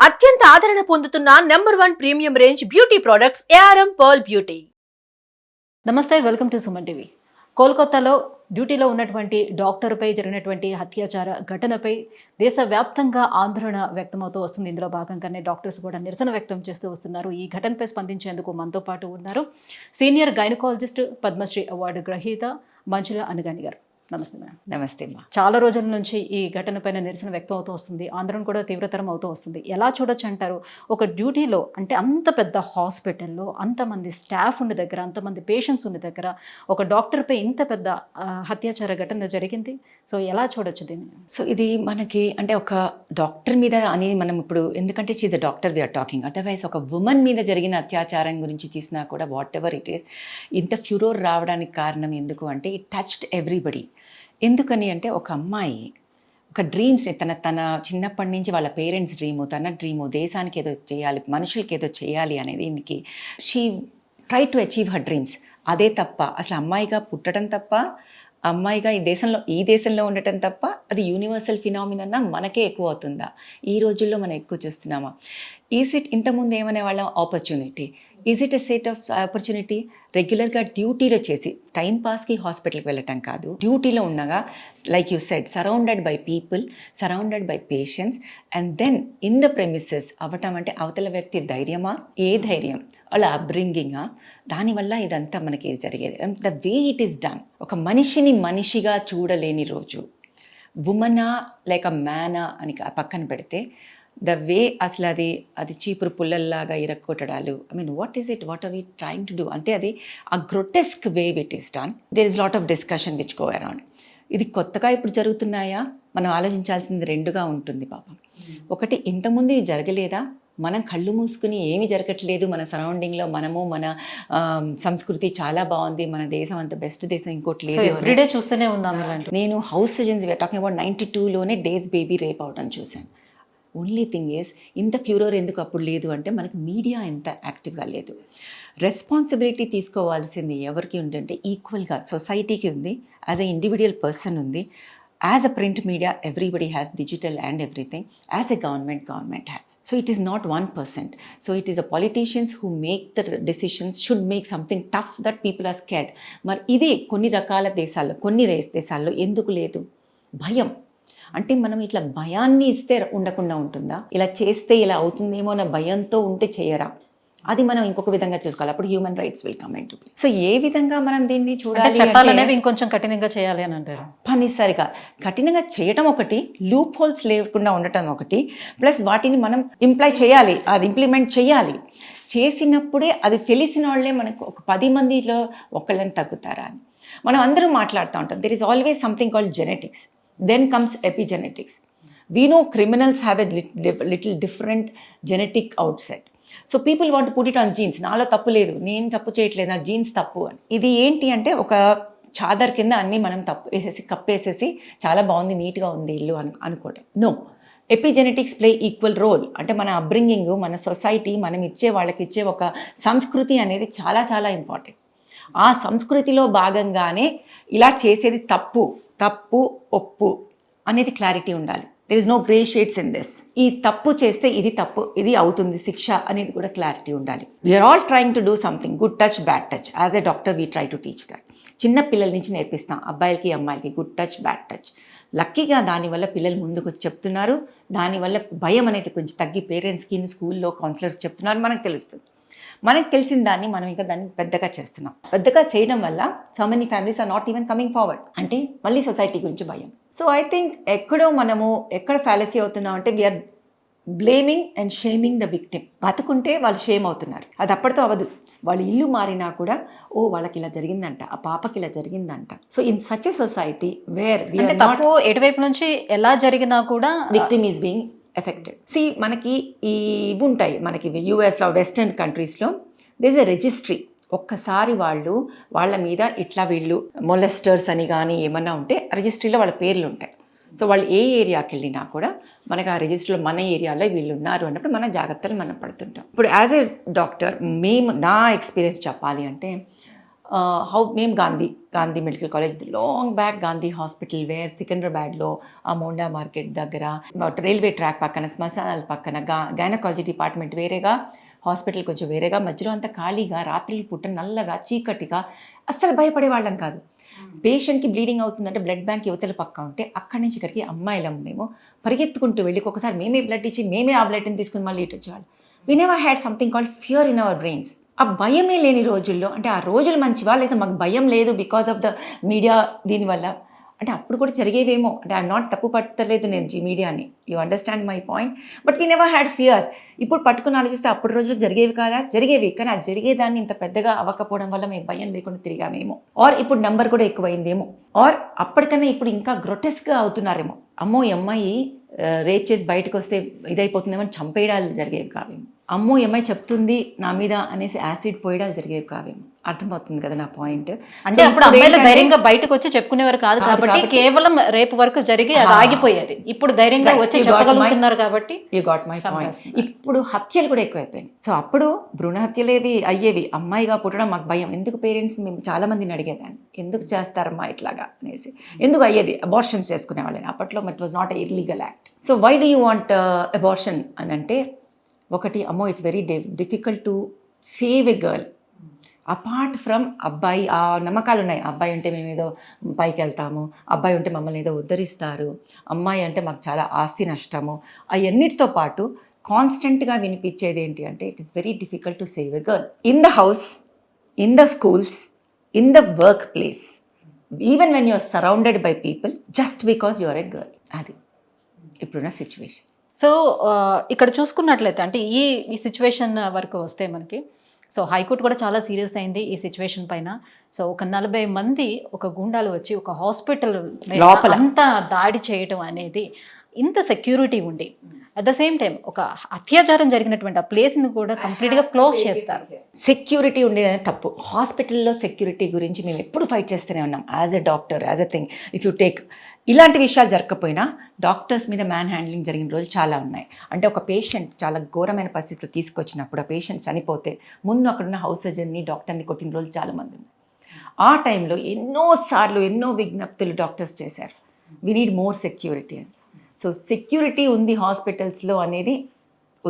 అత్యంత ఆదరణ పొందుతున్న number 1 premium range beauty products ARM pearl beauty. నమస్తే, వెల్కమ్ టు సుమన్ టీవీ. కోల్కతాలో డ్యూటీలో ఉన్నటువంటి డాక్టర్పై జరిగినటువంటి అత్యాచార ఘటనపై దేశవ్యాప్తంగా ఆందోళన వ్యక్తమవుతూ వస్తుంది. ఇందులో భాగంగానే డాక్టర్స్ కూడా నిరసన వ్యక్తం చేస్తూ వస్తున్నారు. ఈ ఘటనపై స్పందించేందుకు మనతో పాటు ఉన్నారు సీనియర్ గైనకాలజిస్ట్, పద్మశ్రీ అవార్డు గ్రహీత మంజుల అనగాని గారు. నమస్తే మేడం. నమస్తే అమ్మా. చాలా రోజుల నుంచి ఈ ఘటన పైన నిరసన వ్యక్తం అవుతూ వస్తుంది. ఆందోళన కూడా తీవ్రతరం అవుతూ వస్తుంది. ఎలా చూడొచ్చు అంటారు? ఒక డ్యూటీలో అంటే అంత పెద్ద హాస్పిటల్లో అంతమంది స్టాఫ్ ఉన్న దగ్గర, అంతమంది పేషెంట్స్ ఉన్న దగ్గర ఒక డాక్టర్పై ఇంత పెద్ద అత్యాచార ఘటన జరిగింది. సో ఎలా చూడొచ్చు దీన్ని? సో ఇది మనకి అంటే ఒక డాక్టర్ మీద అని మనం ఇప్పుడు, ఎందుకంటే she is a doctor we are talking, otherwise ఒక ఉమెన్ మీద జరిగిన అత్యాచారం గురించి తీసినా కూడా వాట్ ఎవర్ ఇట్ ఈస్, ఇంత ఫ్యూరోర్ రావడానికి కారణం ఎందుకు అంటే ఇట్ టచ్డ్ ఎవ్రీబడి. ఎందుకని అంటే ఒక అమ్మాయి ఒక డ్రీమ్స్ని తన చిన్నప్పటి నుంచి వాళ్ళ పేరెంట్స్ డ్రీము, తన డ్రీము, దేశానికి ఏదో చేయాలి, మనుషులకి ఏదో చేయాలి అనేది దీనికి she try to achieve her dreams. అదే తప్ప అసలు అమ్మాయిగా పుట్టడం తప్ప, అమ్మాయిగా ఈ దేశంలో ఉండటం తప్ప అది యూనివర్సల్ ఫినామినా మనకే ఎక్కువ అవుతుందా? ఈ రోజుల్లో మనం ఎక్కువ చూస్తున్నామా? ఈజ్ ఇట్ ఇంతకుముందు ఏమనే వాళ్ళం opportunity, is it a set of opportunity? రెగ్యులర్గా డ్యూటీలో చేసి టైం పాస్కి హాస్పిటల్కి వెళ్ళటం కాదు, డ్యూటీలో ఉండగా like you said surrounded by people, surrounded by patients, and then in the premises అవ్వటం అంటే అవతల వ్యక్తి ధైర్యమా? ఏ ధైర్యం? వాళ్ళ అప్బ్రింగింగా? దానివల్ల ఇదంతా మనకి జరిగేది. And the way it is done, ఒక మనిషిని మనిషిగా చూడలేని రోజు, ఉమనా లేక మ్యానా అని పక్కన పెడితే ద వే అసలు అది చీపురు పుల్లల్లాగా ఇరక్కొట్టడాలు, I mean what is it, what are we trying to do అంటే అది ఆ grotesque way it is done. There is lot of discussion which go around. ఇది కొత్తగా ఇప్పుడు జరుగుతున్నాయా? మనం ఆలోచించాల్సింది రెండుగా ఉంటుంది పాపం. ఒకటి, ఇంతకుముందు ఇది జరగలేదా? మనం కళ్ళు మూసుకుని ఏమీ జరగట్లేదు, మన సరౌండింగ్లో మన సంస్కృతి చాలా బాగుంది, మన దేశం అంత బెస్ట్ దేశం ఇంకోటి లేదు, ఎవ్రీడే చూస్తూనే ఉన్నాం ఇలాంటి. నేను house surgeons we're talking about 92లోనే డేస్ బేబీ రేప్ అవడం చూశాను. ఓన్లీ థింగ్ ఈజ్ ఇంత ఫ్యూరోర్ ఎందుకు అప్పుడు లేదు అంటే మనకి మీడియా ఎంత యాక్టివ్గా లేదు. రెస్పాన్సిబిలిటీ తీసుకోవాల్సింది ఎవరికి ఉందంటే ఈక్వల్గా సొసైటీకి ఉంది, యాజ్ ఎ ఇండివిజువల్ పర్సన్ ఉంది, as a print media everybody has digital and everything, as a government has. So it is not 1%. So it is a politicians who make the decisions should make something tough that people are scared. మరి ఇదే కొన్ని రకాల దేశాల్లో, కొన్ని దేశాల్లో ఎందుకు లేదు? భయం. అంటే మనం ఇట్లా భయాన్ని ఇస్తే ఉండకుండా ఉంటుందా? ఇలా చేస్తే ఇలా అవుతుందేమో అన్న భయంతో ఉంటే చేయరా? అది మనం ఇంకొక విధంగా చూసుకోవాలి. అప్పుడు human rights will come into play. So ఏ విధంగా మనం దీన్ని చూడాలి? చట్టాలనేవి ఇంకొంచెం కఠినంగా చేయాలి అని అంటారు. పనిసరిగా కఠినంగా చేయటం ఒకటి, లూప్ హోల్స్ లేకుండా ఉండటం ఒకటి, ప్లస్ వాటిని మనం చేయాలి, అది ఇంప్లిమెంట్ చేయాలి. చేసినప్పుడే అది తెలిసిన వాళ్ళే మనకు ఒక 10 మందిలో ఒకళ్ళని తగ్గుతారా అని మనం అందరూ మాట్లాడుతూ ఉంటాం. There is always something called genetics. Then comes epigenetics. We know criminals have a little different genetic outset. So people want to put it on genes. నాలో తప్పు లేదు, నేను తప్పు చేయట్లేదు, నా జీన్స్ తప్పు అని. ఇది ఏంటి అంటే ఒక చాదర్ కింద అన్నీ మనం కప్పేసేసి చాలా బాగుంది, నీట్గా ఉంది ఇల్లు అనుకోవటం. No, epigenetics play equal role. అంటే మన అప్బ్రింగింగ్, మన సొసైటీ, మనం వాళ్ళకి ఇచ్చే ఒక సంస్కృతి అనేది చాలా చాలా ఇంపార్టెంట్. ఆ సంస్కృతిలో భాగంగానే ఇలా చేసేది తప్పు ఒప్పు అనేది క్లారిటీ ఉండాలి. There is no grey shades in this. ఈ తప్పు చేస్తే ఇది తప్పు, ఇది అవుతుంది శిక్ష అనేది కూడా క్లారిటీ ఉండాలి. We are all trying to do something, good touch, bad touch. As a doctor we try to teach that. చిన్న పిల్లల నుంచి నేర్పిస్తాం, అబ్బాయిలకి అమ్మాయిలకి గుడ్ టచ్, బ్యాడ్ టచ్. లక్కీగా దానివల్ల పిల్లలు ముందుకు వచ్చి చెప్తున్నారు, దానివల్ల భయం అనేది కొంచెం తగ్గి పేరెంట్స్కి, స్కూల్లో కౌన్సిలర్స్ చెప్తున్నారు, మనకు తెలుస్తుంది. మనకు తెలిసిన దాన్ని మనం ఇంకా దాన్ని పెద్దగా చేస్తున్నాం. పెద్దగా చేయడం వల్ల so many families are not even coming forward. అంటే మళ్ళీ సొసైటీ గురించి భయం. సో ఐ థింక్ ఎక్కడ ఫ్యాలసీ అవుతున్నాం అంటే we are blaming and shaming the victim. బతుకుంటే వాళ్ళు షేమ్ అవుతున్నారు. అది అప్పటితో అవ్వదు. వాళ్ళు ఇల్లు మారినా కూడా వాళ్ళకి ఇలా జరిగిందంట, ఆ పాపకి ఇలా జరిగిందంట. So in such a society where తప్పు ఎటువైపు నుంచి ఎలా జరిగినా కూడా విక్టిమ్ ఈజ్ బీయింగ్ ఎఫెక్టెడ్. మనకి ఇవి ఉంటాయి, మనకి యూఎస్లో, వెస్టర్న్ కంట్రీస్లో దిస్ ఎ రిజిస్ట్రీ. ఒక్కసారి వాళ్ళ మీద ఇట్లా వీళ్ళు మొలెస్టర్స్ అని కానీ ఏమన్నా ఉంటే రిజిస్ట్రీలో వాళ్ళ పేర్లు ఉంటాయి. సో వాళ్ళు ఏ ఏరియాకి వెళ్ళినా కూడా మనకు ఆ రిజిస్టర్లో మన ఏరియాలో వీళ్ళు ఉన్నారు అన్నప్పుడు మన జాగ్రత్తలు మనం పడుతుంటాం. ఇప్పుడు యాజ్ ఎ డాక్టర్ నా ఎక్స్పీరియన్స్ చెప్పాలి అంటే మేము Gandhi medical college long back Gandhi hospital where సికింద్రాబాద్లో ఆ మోండా మార్కెట్ దగ్గర రైల్వే ట్రాక్ పక్కన శ్మశానాల పక్కన గైనకాలజీ డిపార్ట్మెంట్ వేరేగా, హాస్పిటల్ కొంచెం వేరేగా, మధ్యలో అంతా ఖాళీగా, రాత్రులు పూట నల్లగా చీకటిగా, అస్సలు భయపడేవాళ్ళం కాదు. పేషెంట్కి బ్లీడింగ్ అవుతుందంటే బ్లడ్ బ్యాంక్ యువతల పక్క ఉంటే అక్కడి నుంచి ఇక్కడికి అమ్మాయిలం మేము పరిగెత్తుకుంటూ వెళ్ళి ఒకసారి మేమే బ్లడ్ ఇచ్చి మేమే ఆ బ్లడ్ని తీసుకుని మళ్ళీ ఇటు వచ్చేవాళ్ళు. We never had something called fear in our brains. ఆ భయమే లేని రోజుల్లో, అంటే ఆ రోజులు మంచివా లేదా మాకు భయం లేదు బికాస్ ఆఫ్ ద మీడియా దీనివల్ల, అంటే అప్పుడు కూడా జరిగేవేమో, అంటే ఐఎమ్ నాట్ తప్పు పట్టలేదు నేను మీడియాని, you understand my point, but we never had fear. ఇప్పుడు పట్టుకుని ఆలోచిస్తే అప్పుడు రోజులు జరిగేవి కాదా, జరిగేవి, కానీ అది జరిగేదాన్ని ఇంత పెద్దగా అవ్వకపోవడం వల్ల మేము భయం లేకుండా తిరిగామేమో, ఆర్ ఇప్పుడు నెంబర్ కూడా ఎక్కువైందేమో, ఆర్ అప్పటికన్నా ఇప్పుడు ఇంకా గ్రొటెస్క్గా అవుతున్నారేమో. అమ్మో ఈ అమ్మాయి రేప్ చేసి బయటకు వస్తే ఇదైపోతుందేమో అని చంపేయడాలు జరిగేవి కావేమో, అమ్మో ఈ అమ్మాయి చెప్తుంది నా మీద అనేసి యాసిడ్ పోయడాలు జరిగేవి కావేమో. అర్థమవుతుంది కదా నా పాయింట్. అంటే అప్పుడు అమ్మాయిలు ధైర్యంగా బయటకు వచ్చి చెప్పుకునేవారు కాదు కాబట్టి కేవలం రేపు వరకు జరిగి అది ఆగిపోయేది. ఇప్పుడు ధైర్యంగా వచ్చి చెప్పగలుగుతున్నారు కాబట్టి యూ గాట్ మై పాయింట్. ఇప్పుడు హత్యలు కూడా ఎక్కువైపోయాయి. సో అప్పుడు భ్రూణ హత్యలేవి అయ్యేవి, అమ్మాయిగా పుట్టడం మాకు భయం. ఎందుకు పేరెంట్స్ మేము చాలా మందిని అడిగేదాన్ని, ఎందుకు చేస్తారమ్మా ఇట్లాగా అనేసి, ఎందుకు అయ్యేది అబార్షన్స్ చేసుకునేవాళ్ళని. అప్పట్లో it was not a illegal act. So why do you want abortion అని అంటే, ఒకటి అమ్మో it's very difficult to save a girl. Apart from అబ్బాయి ఆ నమ్మకాలు ఉన్నాయి, అబ్బాయి ఉంటే మేము ఏదో పైకి వెళ్తాము, అబ్బాయి ఉంటే మమ్మల్ని ఏదో ఉద్ధరిస్తారు, అమ్మాయి అంటే మాకు చాలా ఆస్తి నష్టము, అవన్నిటితో పాటు కాన్స్టెంట్గా వినిపించేది ఏంటి అంటే it is very difficult to save a girl in the house, in the schools, in the work place, even when you are surrounded by people just because you are a girl. అది ఇప్పుడున్న situation. So ఇక్కడ చూసుకున్నట్లయితే అంటే ఈ situation వరకు వస్తే మనకి, so high court కూడా చాలా సీరియస్ అయింది ఈ సిచ్యువేషన్ పైన. సో ఒక 40 మంది ఒక గుండాలు వచ్చి ఒక హాస్పిటల్ లోపల అంతా దాడి చేయటం అనేది, ఇంత సెక్యూరిటీ ఉండి అట్ ద సేమ్ టైం ఒక అత్యాచారం జరిగినటువంటి ఆ ప్లేస్ని కూడా కంప్లీట్గా క్లోజ్ చేస్తారు. సెక్యూరిటీ ఉండేది తప్పు. హాస్పిటల్లో సెక్యూరిటీ గురించి మేము ఎప్పుడు ఫైట్ చేస్తూనే ఉన్నాం as a doctor, as a thing. If you take ఇలాంటి విషయాలు జరగకపోయినా డాక్టర్స్ మీద మ్యాన్ హ్యాండ్లింగ్ జరిగిన రోజులు చాలా ఉన్నాయి. అంటే ఒక పేషెంట్ చాలా ఘోరమైన పరిస్థితులు తీసుకొచ్చినప్పుడు ఆ పేషెంట్ చనిపోతే ముందు అక్కడున్న హౌస్ సర్జన్ని డాక్టర్ని కొట్టిన రోజులు చాలామంది ఉన్నాయి. ఆ టైంలో ఎన్నోసార్లు ఎన్నో విజ్ఞప్తులు డాక్టర్స్ చేశారు, వీ నీడ్ మోర్ సెక్యూరిటీ అని. సో సెక్యూరిటీ ఉంది హాస్పిటల్స్లో అనేది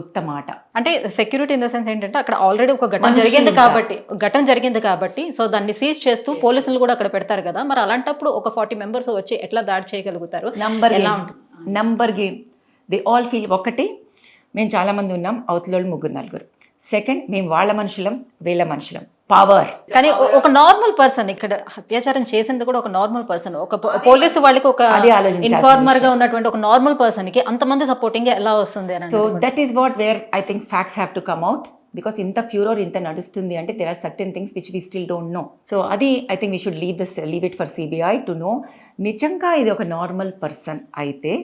ఉత్తమాట. అంటే సెక్యూరిటీ ఇన్ ద సెన్స్ ఏంటంటే అక్కడ ఆల్రెడీ ఒక ఘటన జరిగింది కాబట్టి సో దాన్ని సీజ్ చేస్తూ పోలీసులు కూడా అక్కడ పెడతారు కదా, మరి అలాంటప్పుడు ఒక 40 మెంబర్స్ వచ్చి ఎట్లా దాడి చేయగలుగుతారు? Number game they all feel. ఒకటి, మేము చాలామంది ఉన్నాం, అవతల 3-4. సెకండ్, మేము వాళ్ళ మనుషులం వీళ్ళ మనుషులం, పవర్. కానీ ఒక నార్మల్ పర్సన్, ఇక్కడ అత్యాచారం చేసింది కూడా ఒక నార్మల్ పర్సన్, ఒక పోలీసు వాళ్ళకి ఒక ఇన్ఫార్మర్ గా ఉన్నటువంటి ఒక నార్మల్ పర్సన్ కి అంతమంది సపోర్టింగ్ ఎలా వస్తుంది అని. So that is what where I think facts have to come out. Because ఇంత ఫ్యూరోర్ ఇంత నడుస్తుంది అంటే there are certain things which we still don't know. So అది I think we should leave it for CBI to know. నిజంగా ఇది ఒక normal person అయితే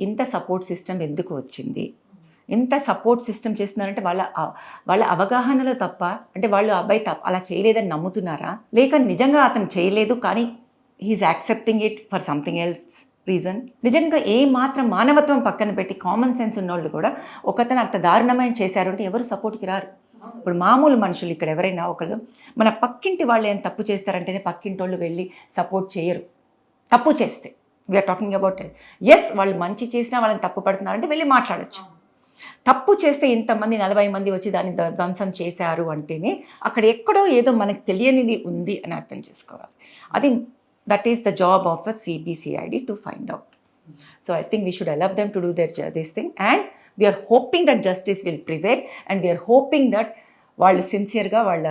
ఇంత సపోర్ట్ సిస్టమ్ ఎందుకు వచ్చింది, ఇంత సపోర్ట్ సిస్టమ్ చేస్తున్నారంటే వాళ్ళ అవగాహనలో తప్ప, అంటే వాళ్ళు అబ్బాయి అలా చేయలేదని నమ్ముతున్నారా, లేక నిజంగా అతను చేయలేదు కానీ he is accepting it for something else reason. నిజంగా ఏ మాత్రం మానవత్వం పక్కన పెట్టి కామన్ సెన్స్ ఉన్నోళ్ళు కూడా ఒకతను అంత దారుణమైన చేశారు అంటే ఎవరు సపోర్ట్కి రారు. ఇప్పుడు మామూలు మనుషులు ఇక్కడ ఎవరైనా ఒకళ్ళు మన పక్కింటి వాళ్ళు ఏం తప్పు చేస్తారంటేనే పక్కింటి వాళ్ళు వెళ్ళి సపోర్ట్ చేయరు. తప్పు చేస్తే we are talking about it. Yes వాళ్ళు మంచి చేసినా వాళ్ళని తప్పు పడుతున్నారంటే వెళ్ళి మాట్లాడచ్చు. తప్పు చేస్తే ఇంతమంది 40 మంది వచ్చి దాన్ని ధ్వంసం చేశారు అంటేనే అక్కడ ఎక్కడో ఏదో మనకు తెలియనిది ఉంది అని అర్థం చేసుకోవాలి. అది that is the job of a CBCID to find out. So I think we should allow them to do this thing and we are hoping that justice will prevail and we are hoping that వాళ్ళు సిన్సియర్గా వాళ్ళ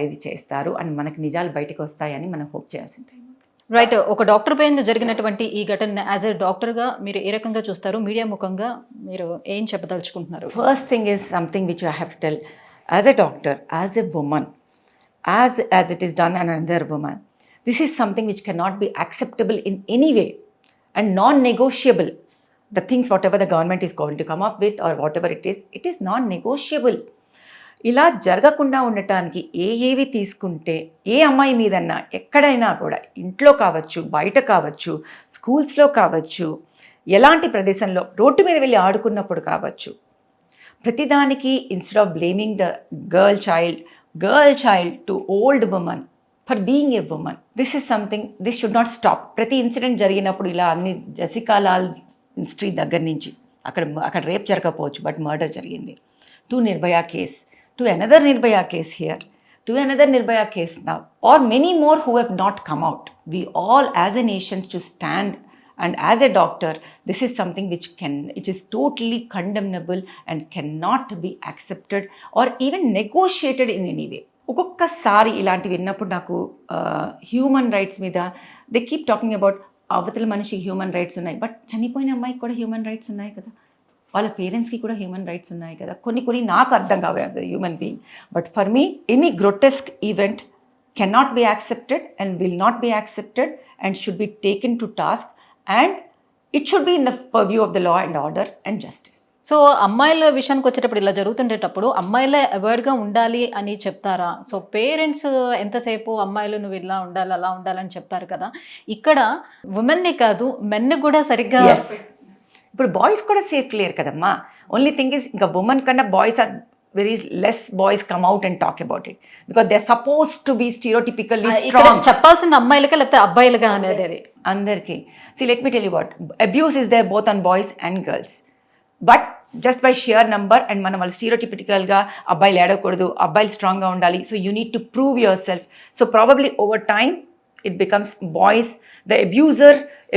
ఇది చేస్తారు అని మనకు నిజాలు బయటకు వస్తాయని మనం హోప్ చేయాల్సిన టైం. రైట్. ఒక డాక్టర్ పైన జరిగినటువంటి ఈ ఘటన యాజ్ ఎ డాక్టర్గా మీరు ఏ రకంగా చూస్తారు, మీడియా ముఖంగా మీరు ఏం చెప్పదలుచుకుంటున్నారు? First thing is something which I have to tell as a doctor, as a women, as it is done and another women, this is something which can not be acceptable in any way and non-negotiable. The things whatever the government is going to come up with or whatever it is non-negotiable. ఇలా జరగకుండా ఉండటానికి ఏవి తీసుకుంటే ఏ అమ్మాయి మీదన్నా ఎక్కడైనా కూడా, ఇంట్లో కావచ్చు, బయట కావచ్చు, స్కూల్స్లో కావచ్చు, ఎలాంటి ప్రదేశంలో రోడ్డు మీద వెళ్ళి ఆడుకున్నప్పుడు కావచ్చు, ప్రతిదానికి instead of blaming the girl child to old women, for being a women. This is something, this should not stop. ప్రతి ఇన్సిడెంట్ జరిగినప్పుడు ఇలా అన్ని జెసికా లాల్ స్ట్రీట్ దగ్గర నుంచి అక్కడ రేప్ జరగకపోవచ్చు, బట్ మర్డర్ జరిగింది. To Nirbhaya case, to another Nirbhaya case here, to another Nirbhaya case now, or many more who have not come out. We all as a nation should stand, and as a doctor, this is something it is totally condemnable and cannot be accepted or even negotiated in any way. ఒక్కొక్కసారి ఇలాంటివి విన్నప్పుడు నాకు human rights మీద they keep talking about అవతల మనిషికి human rights ఉన్నాయి, but చనిపోయిన అమ్మాయికి కూడా హ్యూమన్ రైట్స్ ఉన్నాయి కదా, వాళ్ళ పేరెంట్స్కి కూడా హ్యూమన్ రైట్స్ ఉన్నాయి కదా. కొన్ని నాకు అర్థం కావు human being. But for me any grotesque event cannot be accepted and will not be accepted and should be taken to task and it should be in the purview of the law and order and justice. So అమ్మాయిల విషయానికి వచ్చేటప్పుడు ఇలా జరుగుతుండేటప్పుడు అమ్మాయిలే అవేర్డ్గా ఉండాలి అని చెప్తారా? So parents ఎంతసేపు అమ్మాయిలు నువ్వు ఇలా ఉండాలి అలా ఉండాలని చెప్తారు కదా, ఇక్కడ ఉమెన్ని కాదు మెన్ని కూడా సరిగ్గా. ఇప్పుడు బాయ్స్ కూడా సేఫ్ లేరు కదమ్మా. ఓన్లీ థింగ్ ఇస్ ఇంకా ఉమెన్ కన్నా boys are very less boys come out and talk about it because they are suppose to be stereotypically strong. చెప్పాల్సింది అమ్మాయిలకే లేకపోతే అబ్బాయిలుగా అనేది అందరికీ. See let me tell you what, abuse is there both on boys and girls, but just by sheer number and మనం వాళ్ళు స్టీరియోటిపికల్గా అబ్బాయిలు ఏడవకూడదు, అబ్బాయిలు స్ట్రాంగ్గా ఉండాలి, so you need to prove your self. So probably over time it becomes boys, the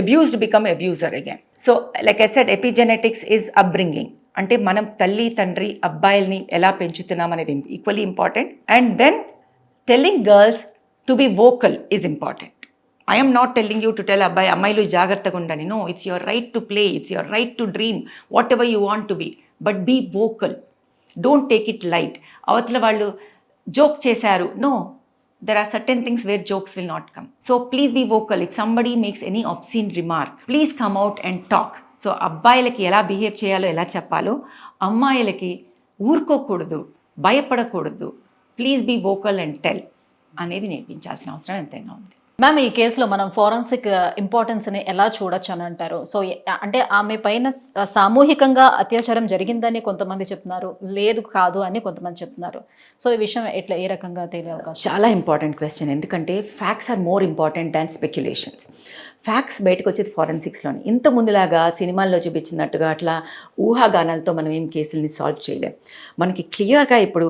abused become abuser again. So like I said, epigenetics is upbringing. అంటే మనం తల్లి తండ్రి అబ్బాయిల్ని ఎలా పెంచుతున్నాం అనేది equally important. And then telling girls to be vocal is important. I am not telling you to tell అమ్మాయిలు జాగ్రత్తగా ఉండండి. No, it's your right to play, it's your right to dream, whatever you want to be, but be vocal. Don't take it light. అవతల వాళ్ళు joke చేశారు, no, there are certain things where jokes will not come. So please be vocal. If somebody makes any obscene remark, please come out and talk. So అబ్బాయిలకి ఎలా behave చేయాలో ఎలా చెప్పాలో అమ్మాయిలకి ఊరుకోకూడదు, భయపడకూడదు, please be vocal and tell అనేది నేర్పించాల్సిన అవసరం ఎంతైనా ఉంది. మ్యామ్, ఈ కేసులో మనం ఫోరెన్సిక్ ఇంపార్టెన్స్ని ఎలా చూడొచ్చు అని అంటారు? సో అంటే ఆమె పైన సామూహికంగా అత్యాచారం జరిగిందని కొంతమంది చెప్తున్నారు, లేదు కాదు అని కొంతమంది చెప్తున్నారు. సో ఈ విషయం ఎట్లా ఏ రకంగా తెలియ అవకాశం? చాలా ఇంపార్టెంట్ క్వశ్చన్, ఎందుకంటే facts are more important than speculations. Facts బయటకు వచ్చేది ఫోరెన్సిక్స్లోని. ఇంత ముందులాగా సినిమాల్లో చూపించినట్టుగా అట్లా ఊహాగానాలతో మనం ఏం కేసుల్ని సాల్వ్ చేయలేం. మనకి క్లియర్గా ఇప్పుడు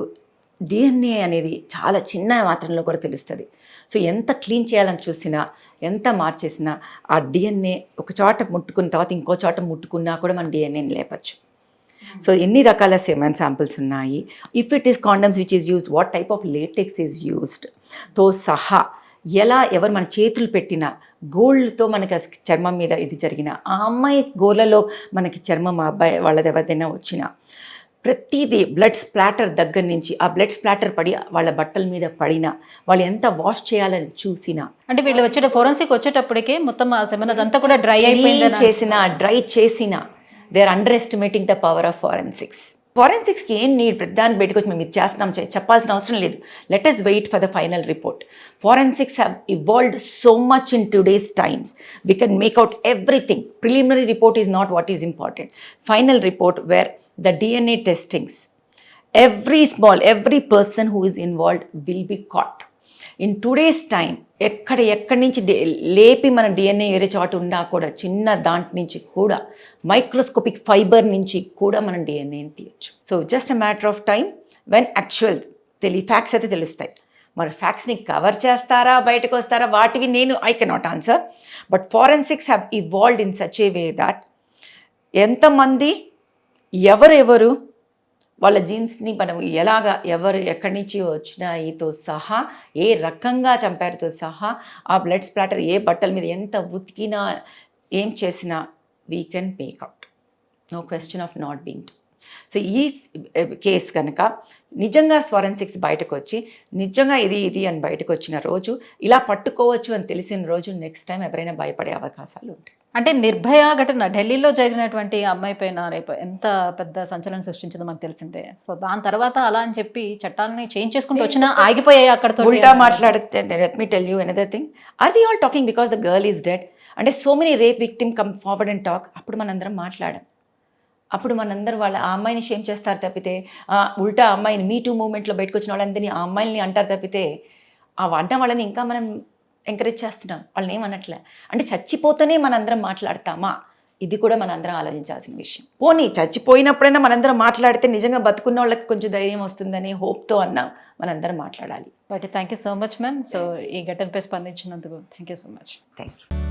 డిఎన్ఏ అనేది చాలా చిన్న మాత్రంలో కూడా తెలుస్తుంది. సో ఎంత క్లీన్ చేయాలని చూసినా, ఎంత మార్చేసినా ఆ డిఎన్ఏ ఒక చోట ముట్టుకున్న తర్వాత ఇంకో చోట ముట్టుకున్నా కూడా మన డిఎన్ఏని లేపచ్చు. సో ఎన్ని రకాల సెమెన్ శాంపిల్స్ ఉన్నాయి, if it is condoms which is used, what type of latex is used తో సహా, ఎవరు మన చేతులు పెట్టినా, గోల్డ్తో మనకి చర్మం మీద ఇది జరిగిన, ఆ అమ్మాయి గోళ్ళలో మనకి చర్మం అబ్బాయి వాళ్ళది ఎవరిదైనా వచ్చినా, ప్రతిదీ బ్లడ్ స్ప్లాటర్ దగ్గర నుంచి ఆ బ్లడ్ స్ప్లాటర్ పడి వాళ్ళ బట్టల మీద పడినా, వాళ్ళు ఎంత వాష్ చేయాలని చూసినా, అంటే వీళ్ళు ఫోరెన్సిక్ వచ్చేటప్పటికే మొత్తం ఆ సెమెన్ అదంతా కూడా డ్రై చేసిన they are under estimating the power of forensics. ఫోరెన్సిక్స్కి ఏం నీడ్, ప్రతిదానికి బయటకు వచ్చి మేము ఇది చేస్తున్నాం చెప్పాల్సిన అవసరం లేదు. Let us wait for the final report. Forensics have evolved so much in today's times. We can make out everything. Preliminary report is not what is important. Final report where the DNA testings, every person who is involved will be caught. In today's time, ఎక్కడి నుంచి లేపి మన DNA వేరే చోట ఉన్నా కూడా, చిన్న దాంట్ నుంచి కూడా, మైక్రోస్కోపిక్ ఫైబర్ నుంచి కూడా మనం డిఎన్ఏని తీయచ్చు. So just a matter of time when actual facts అయితే తెలుస్తాయి. మరి ఫ్యాక్ట్స్ని కవర్ చేస్తారా, బయటకు వస్తారా, వాటివి I cannot answer. But forensics have evolved in such a way that ఎంతమంది ఎవరెవరు వాళ్ళ జీన్స్ని మనం ఎవరు ఎక్కడి నుంచి వచ్చినాయితో సహా, ఏ రకంగా చంపారుతో సహా, ఆ బ్లడ్ స్ప్లాటర్ ఏ బట్టల మీద ఎంత ఉతికినా ఏం చేసినా we can make out. No question of not being. So ఈ కేసు కనుక నిజంగా ఫోరెన్సిక్స్ బయటకు వచ్చి నిజంగా ఇది అని బయటకు వచ్చిన రోజు, ఇలా పట్టుకోవచ్చు అని తెలిసిన రోజు, నెక్స్ట్ టైం ఎవరైనా భయపడే అవకాశాలు ఉంటాయి. అంటే నిర్భయ ఘటన ఢిల్లీలో జరిగినటువంటి అమ్మాయి పైన రేపు ఎంత పెద్ద సంచలనం సృష్టించిందో మనకు తెలిసిందే. సో దాని తర్వాత అలా అని చెప్పి చట్టాలని చేంజ్ చేసుకుంటూ వచ్చినా ఆగిపోయాయి అక్కడతో. ఉల్టా మాట్లాడితే let me tell you another thing, are we all talking because the girl is dead? అంటే so many rape victim come forward and talk. అప్పుడు మనందరం మాట్లాడాం. అప్పుడు మనందరూ ఆ అమ్మాయిని షేమ్ చేస్తారు తప్పితే, ఉల్టా అమ్మాయిని మీ టూ మూమెంట్లో బయటకు వచ్చిన వాళ్ళందరినీ ఆ అమ్మాయిని అంటారు తప్పితే, ఆ వాడిన వాళ్ళని ఇంకా మనం ఎంకరేజ్ చేస్తున్నాం, వాళ్ళని ఏమనట్లే. అంటే చచ్చిపోతేనే మనందరం మాట్లాడతామా, ఇది కూడా మనందరం ఆలోచించాల్సిన విషయం. పోనీ చచ్చిపోయినప్పుడైనా మనందరం మాట్లాడితే నిజంగా బతుకున్న వాళ్ళకి కొంచెం ధైర్యం వస్తుందని హోప్తో అన్నా మనందరం మాట్లాడాలి. But thank you so much ma'am. So ఈ ఘటనపై స్పందించినందుకు thank you so much. Thank you.